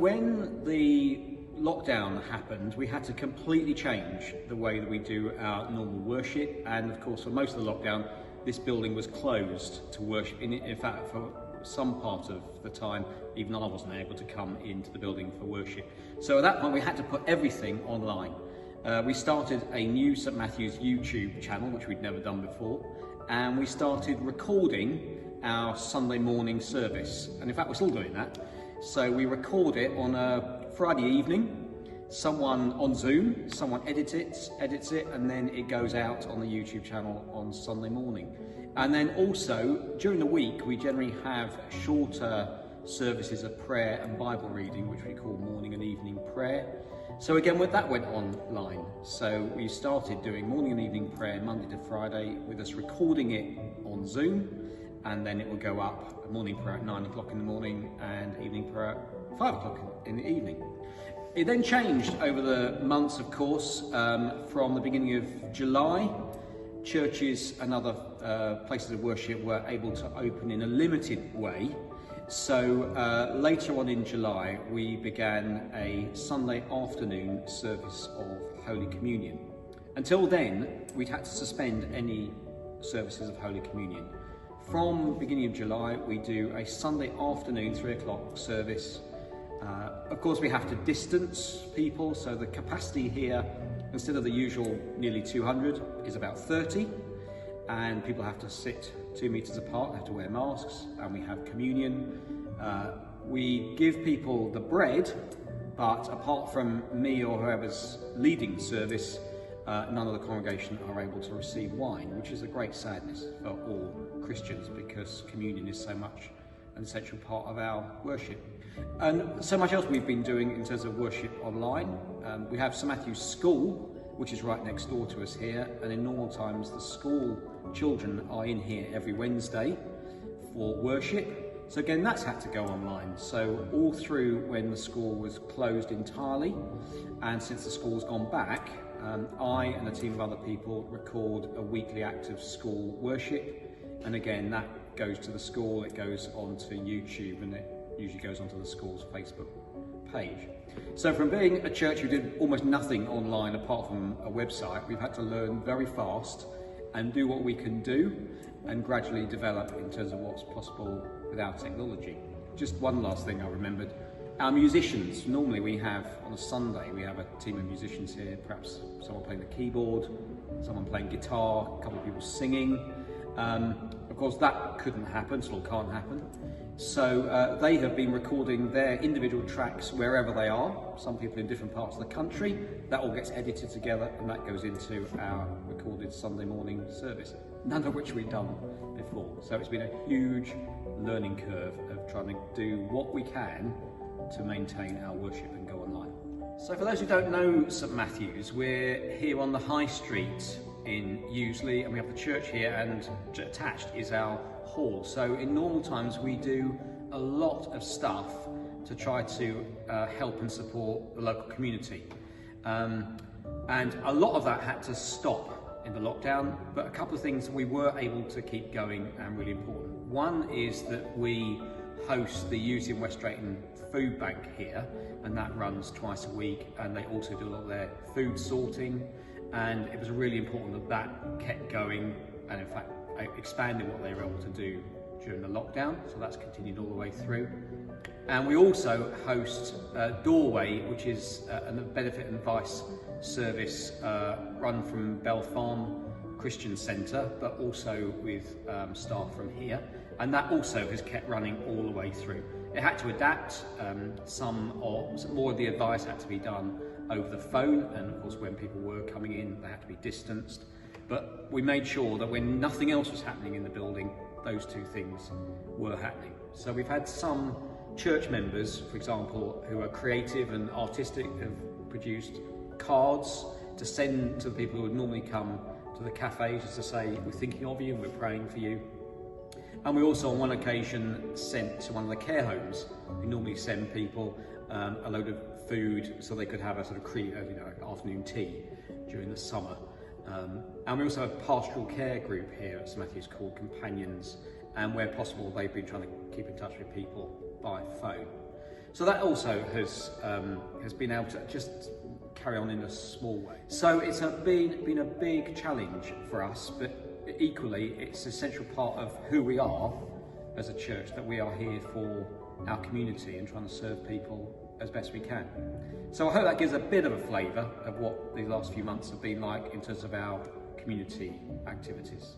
when the lockdown happened, we had to completely change the way that we do our normal worship, and of course for most of the lockdown this building was closed to worship. In fact, for some part of the time even I wasn't able to come into the building for worship. So at that point we had to put everything online. We started a new St Matthew's YouTube channel, which we'd never done before, and we started recording our Sunday morning service, and in fact we're still doing that. So we record it on a Friday evening, someone on Zoom, someone edits it, and then it goes out on the YouTube channel on Sunday morning. And then also during the week we generally have shorter services of prayer and Bible reading, which we call morning and evening prayer. So again, that went online. So we started doing morning and evening prayer Monday to Friday with us recording it on Zoom, and then it will go up morning prayer at 9 o'clock in the morning and evening prayer at 5 o'clock in the evening. It then changed over the months, of course. From the beginning of July, churches and other places of worship were able to open in a limited way. So later on in July, we began a Sunday afternoon service of Holy Communion. Until then, we'd had to suspend any services of Holy Communion. From the beginning of July, we do a Sunday afternoon 3 o'clock service. Of course, we have to distance people, so the capacity here, instead of the usual nearly 200, is about 30, and people have to sit 2 meters apart, they have to wear masks, and we have communion. We give people the bread, but apart from me or whoever's leading the service, none of the congregation are able to receive wine, which is a great sadness for all Christians, because communion is so much an essential part of our worship. And so much else we've been doing in terms of worship online. We have St Matthew's School, which is right next door to us here, and in normal times the school children are in here every Wednesday for worship. So again, that's had to go online. So all through when the school was closed entirely, and since the school's gone back, I and a team of other people record a weekly active school worship, and again that goes to the school, it goes onto YouTube, and it usually goes onto the school's Facebook page. So from being a church who did almost nothing online apart from a website, we've had to learn very fast and do what we can do and gradually develop in terms of what's possible with our technology. Just one last thing I remembered. Our musicians, normally we have on a Sunday, we have a team of musicians here, perhaps someone playing the keyboard, someone playing guitar, a couple of people singing. Of course that couldn't happen, still can't happen. So they have been recording their individual tracks wherever they are, some people in different parts of the country. That all gets edited together and that goes into our recorded Sunday morning service, none of which we've done before. So it's been a huge learning curve of trying to do what we can to maintain our worship and go online. So for those who don't know St Matthew's, we're here on the High Street in Yiewsley, and we have the church here, and attached is our hall. So in normal times we do a lot of stuff to try to help and support the local community, and a lot of that had to stop in the lockdown, but a couple of things we were able to keep going and really important. One is that we host the Yiewsley and West Drayton Food Bank here, and that runs twice a week, and they also do a lot of their food sorting, and it was really important that that kept going, and in fact expanding what they were able to do during the lockdown, so that's continued all the way through. And we also host Doorway, which is a benefit and advice service run from Bell Farm Christian Centre, but also with staff from here, and that also has kept running all the way through. It had to adapt, some more of the advice had to be done over the phone, and of course when people were coming in they had to be distanced, but we made sure that when nothing else was happening in the building, those two things were happening. So we've had some church members, for example, who are creative and artistic, have produced cards to send to the people who would normally come to the cafes, just to say we're thinking of you and we're praying for you. And we also on one occasion sent to one of the care homes. We normally send people a load of food so they could have a sort of afternoon tea during the summer. And we also have a pastoral care group here at St Matthew's called Companions, and where possible they've been trying to keep in touch with people by phone. So that also has been able to just carry on in a small way. So it's been a big challenge for us, but equally it's an essential part of who we are as a church, that we are here for our community and trying to serve people as best we can. So I hope that gives a bit of a flavour of what these last few months have been like in terms of our community activities.